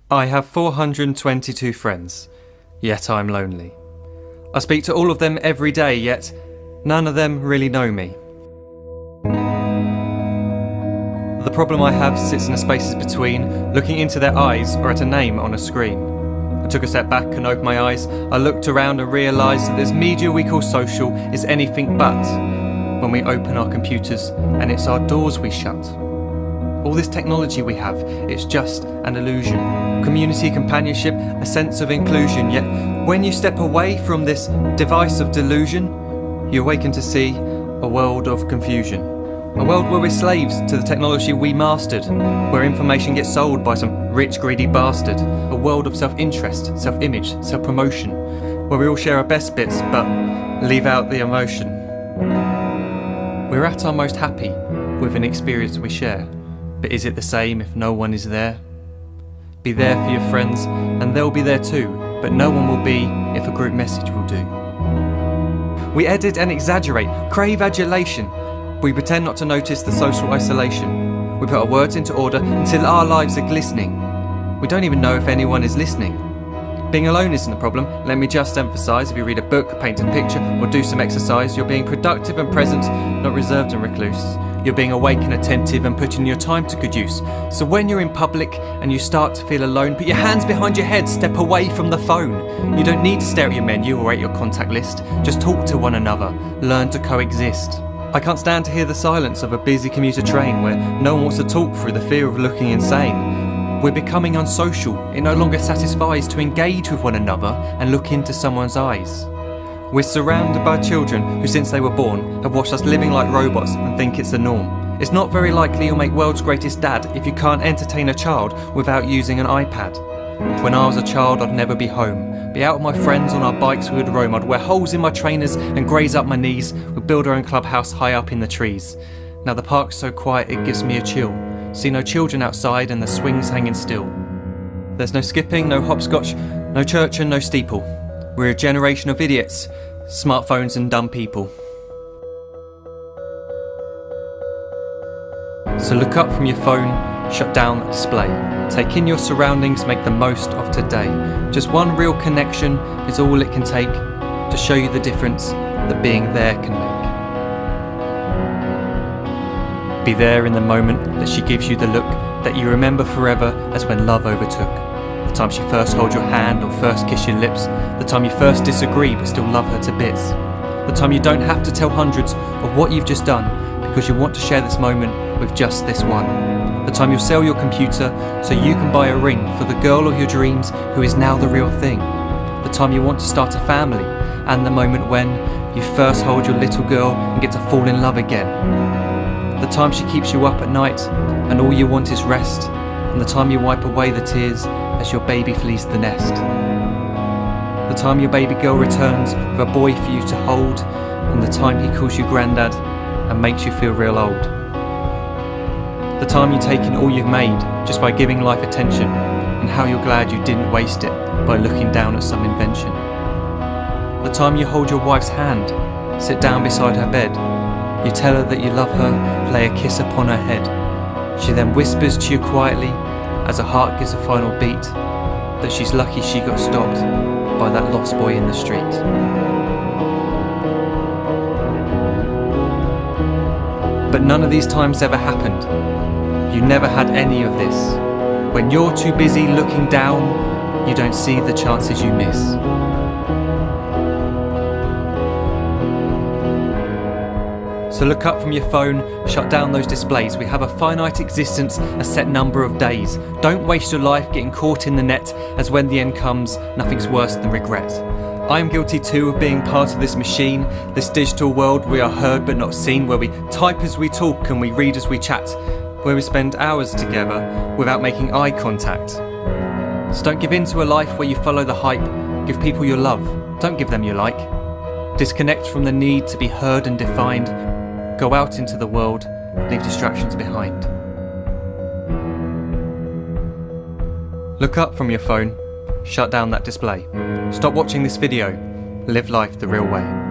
I have 422 friends, yet I'm lonely. I speak to all of them every day, yet none of them really know me. The problem I have sits in the spaces between looking into their eyes or at a name on a screen. I took a step back and opened my eyes. I looked around and realised that this media we call social is anything but when we open our computers and it's our doors we shut. All this technology we have, it's just an illusion. Community, companionship, a sense of inclusion. Yet when you step away from this device of delusion, you awaken to see a world of confusion. A world where we're slaves to the technology we mastered, where information gets sold by some rich, greedy bastard. A world of self-interest, self-image, self-promotion, where we all share our best bits but leave out the emotion. We're at our most happy with an experience we share. But is it the same if no one is there? Be there for your friends and they'll be there too, but no one will be if a group message will do. We edit and exaggerate, crave adulation. We pretend not to notice the social isolation. We put our words into order until our lives are glistening. We don't even know if anyone is listening. Being alone isn't the problem, let me just emphasise. If you read a book, paint a picture or do some exercise, you're being productive and present, not reserved and recluse. You're being awake and attentive and putting your time to good use. So when you're in public and you start to feel alone, put your hands behind your head, step away from the phone. You don't need to stare at your menu or at your contact list. Just talk to one another, learn to coexist. I can't stand to hear the silence of a busy commuter train where no one wants to talk through the fear of looking insane. We're becoming unsocial. It no longer satisfies to engage with one another and look into someone's eyes. We're surrounded by children who, since they were born, have watched us living like robots and think it's the norm. It's not very likely you'll make world's greatest dad if you can't entertain a child without using an iPad. When I was a child, I'd never be home. Be out with my friends on our bikes we would roam. I'd wear holes in my trainers and graze up my knees. We'd build our own clubhouse high up in the trees. Now the park's so quiet it gives me a chill. See no children outside and the swings hanging still. There's no skipping, no hopscotch, no church and no steeple. We're a generation of idiots, smartphones and dumb people. So look up from your phone, shut down the display. Take in your surroundings, make the most of today. Just one real connection is all it can take to show you the difference that being there can make. Be there in the moment that she gives you the look that you remember forever as when love overtook. The time she first holds your hand or first kiss your lips. The time you first disagree but still love her to bits. The time you don't have to tell hundreds of what you've just done because you want to share this moment with just this one. The time you'll sell your computer so you can buy a ring for the girl of your dreams who is now the real thing. The time you want to start a family and the moment when you first hold your little girl and get to fall in love again. The time she keeps you up at night and all you want is rest, and the time you wipe away the tears as your baby flees the nest. The time your baby girl returns with a boy for you to hold, and the time he calls you granddad and makes you feel real old. The time you take in all you've made just by giving life attention, and how you're glad you didn't waste it by looking down at some invention. The time you hold your wife's hand, sit down beside her bed, you tell her that you love her, lay a kiss upon her head. She then whispers to you quietly, as her heart gives a final beat, that she's lucky she got stopped by that lost boy in the street. But none of these times ever happened. You never had any of this. When you're too busy looking down, you don't see the chances you miss. So look up from your phone, shut down those displays. We have a finite existence, a set number of days. Don't waste your life getting caught in the net, as when the end comes, nothing's worse than regret. I am guilty too of being part of this machine, this digital world we are heard but not seen, where we type as we talk and we read as we chat, where we spend hours together without making eye contact. So don't give in to a life where you follow the hype. Give people your love, don't give them your like. Disconnect from the need to be heard and defined. Go out into the world, leave distractions behind. Look up from your phone, shut down that display. Stop watching this video, live life the real way.